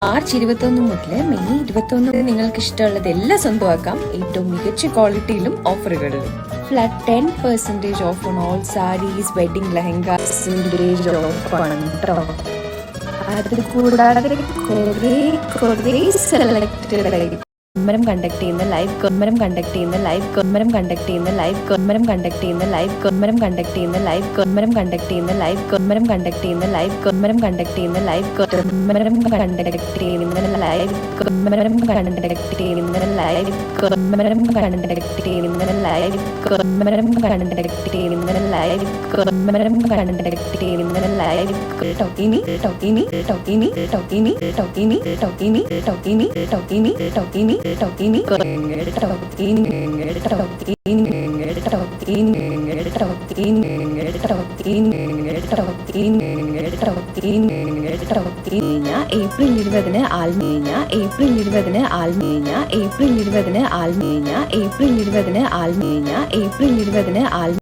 March 21 മുതൽ May 21 വരെ നിങ്ങൾക്ക് ഇഷ്ടമുള്ളത് എല്ലാം സ്വന്തമാക്കാം ഏറ്റവും മികച്ച ക്വാളിറ്റിയിലും ഓഫറുകളിലും. Flat 10% off on all sarees, wedding lehengas ഓഫാണ് കേട്ടോ. അത് കൂടാതെ കുറേ സെലക്ടഡ് കൊമ്മരം കണ്ടക്ട് ചെയ്യുന്ന ലൈവ് കൊമ്മരം കണ്ടക്ട് ചെയ്യുന്ന ലൈവ് കൊമ്മരം കണ്ടക്ട് ചെയ്യുന്ന ലൈവ് കൊമ്മരം കണ്ടക്ട് ചെയ്യുന്ന ലൈവ് കൊമ്മരം കണ്ടക്ട് ചെയ്യുന്ന ലൈവ് കൊമ്മരം കണ്ടക്ട് ചെയ്യുന്ന ലൈവ് കൊമ്മരം കണ്ടക്ട് ചെയ്യുന്ന ലൈവ് കൊമ്മരം കണ്ടക്ട് ചെയ്യുന്ന ലൈവ് കൊമ്മരം കണ്ടക്ട് ചെയ്യുന്ന ലൈവ് കൊമ്മരം കണ്ടക്ട് ചെയ്യുന്ന ലൈവ് കൊമ്മരം കണ്ടക്ട് ചെയ്യുന്ന ലൈവ് കൊമ്മരം കണ്ടക്ട് ചെയ്യുന്ന ലൈവ് കൊമ്മരം കണ്ടക്ട് ചെയ്യുന്ന ലൈവ് ടോക്കിനി ടോക്കിനി ടോക്കിനി ടോക്കിനി ടോക്കിനി ടോക്കിനി ടോക്കിനി ടോക്കിനി ടോക്കിനി ടോക്കിനി ഏപ്രിൽ 20 ആൽമേഞ്ഞ ഏപ്രിൽ 20 ആൽമേഞ്ഞ ഏപ്രിൽ 20 ആൽമേഞ്ഞ ഏപ്രിൽ 20 ആൽമേഞ്ഞ ഏപ്രിൽ 20 ആൽമേഞ്ഞ